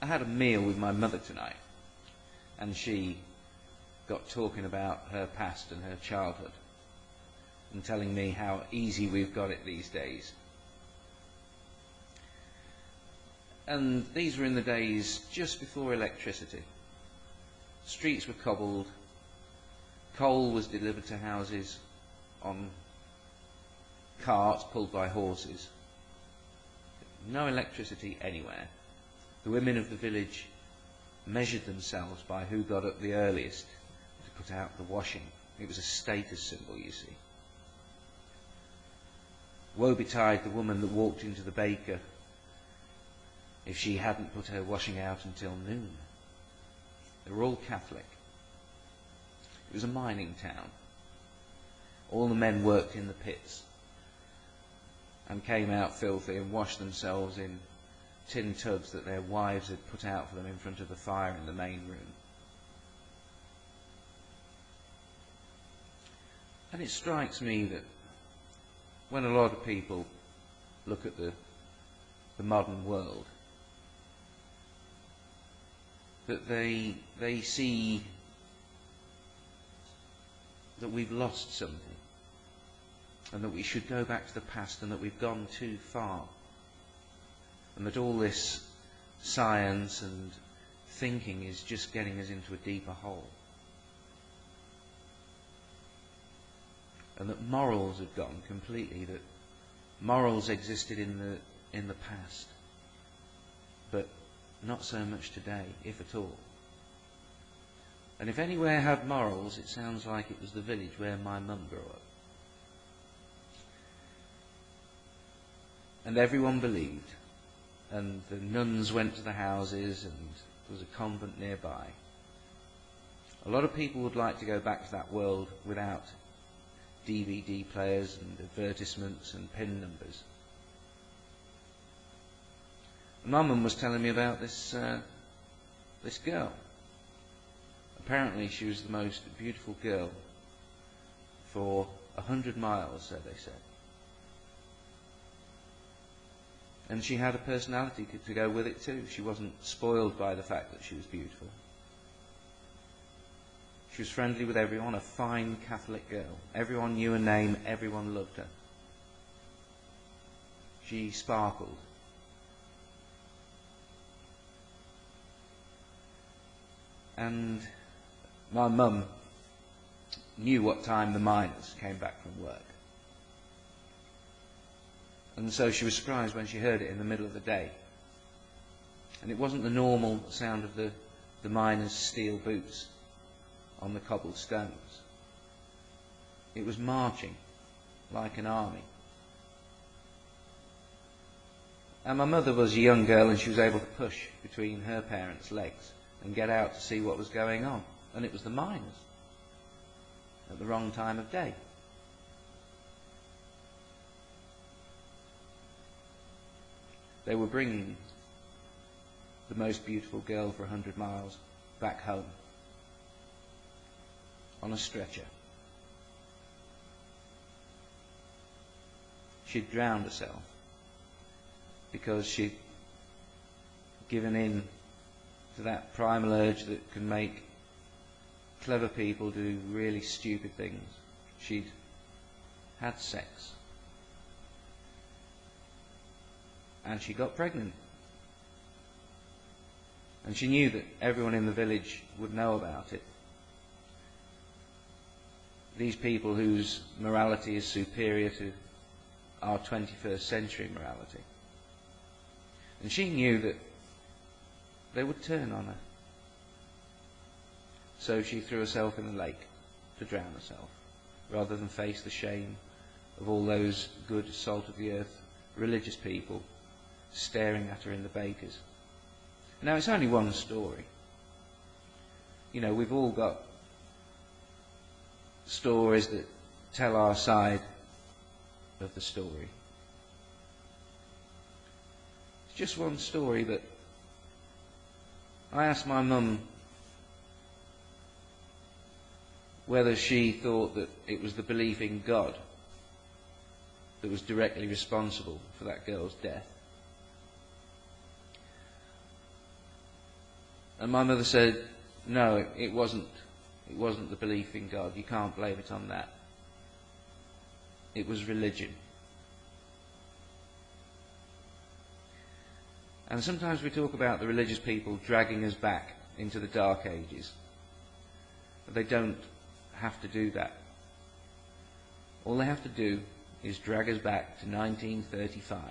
I had a meal with my mother tonight, and she got talking about her past and her childhood, and telling me how easy we've got it these days. And these were in the days just before electricity. Streets were cobbled, coal was delivered to houses on carts pulled by horses. No electricity anywhere. The women of the village measured themselves by who got up the earliest to put out the washing. It was a status symbol, you see. Woe betide the woman that walked into the baker if she hadn't put her washing out until noon. They were all Catholic. It was a mining town. All the men worked in the pits and came out filthy and washed themselves in tin tubs that their wives had put out for them in front of the fire in the main room. And it strikes me that when a lot of people look at the modern world, that they see that we've lost something, and that we should go back to the past, and that we've gone too far, and that all this science and thinking is just getting us into a deeper hole, and that morals have gone completely, that morals existed in the past, but not so much today, if at all. And if anywhere had morals, it sounds like it was the village where my mum grew up. And everyone believed, and the nuns went to the houses, and there was a convent nearby. A lot of people would like to go back to that world without DVD players and advertisements and PIN numbers. My mum was telling me about this girl. Apparently she was the most beautiful girl for 100 miles, so they said. And she had a personality to go with it too. She wasn't spoiled by the fact that she was beautiful. She was friendly with everyone, a fine Catholic girl. Everyone knew her name, everyone loved her. She sparkled. And my mum knew what time the miners came back from work. And so she was surprised when she heard it in the middle of the day. And it wasn't the normal sound of the miners' steel boots on the cobbled stones. It was marching like an army. And my mother was a young girl, and she was able to push between her parents' legs and get out to see what was going on. And it was the miners at the wrong time of day. They were bringing the most beautiful girl for 100 miles back home on a stretcher. She'd drowned herself because she'd given in to that primal urge that can make clever people do really stupid things. She'd had sex. And she got pregnant. And she knew that everyone in the village would know about it. These people whose morality is superior to our 21st century morality. And she knew that they would turn on her. So she threw herself in the lake to drown herself, rather than face the shame of all those good salt-of-the-earth religious people staring at her in the bakers. Now, it's only one story. You know, we've all got stories that tell our side of the story. It's just one story, but I asked my mum whether she thought that it was the belief in God that was directly responsible for that girl's death. And my mother said, no, it wasn't the belief in God. You can't blame it on that. It was religion. And sometimes we talk about the religious people dragging us back into the Dark Ages. But they don't have to do that. All they have to do is drag us back to 1935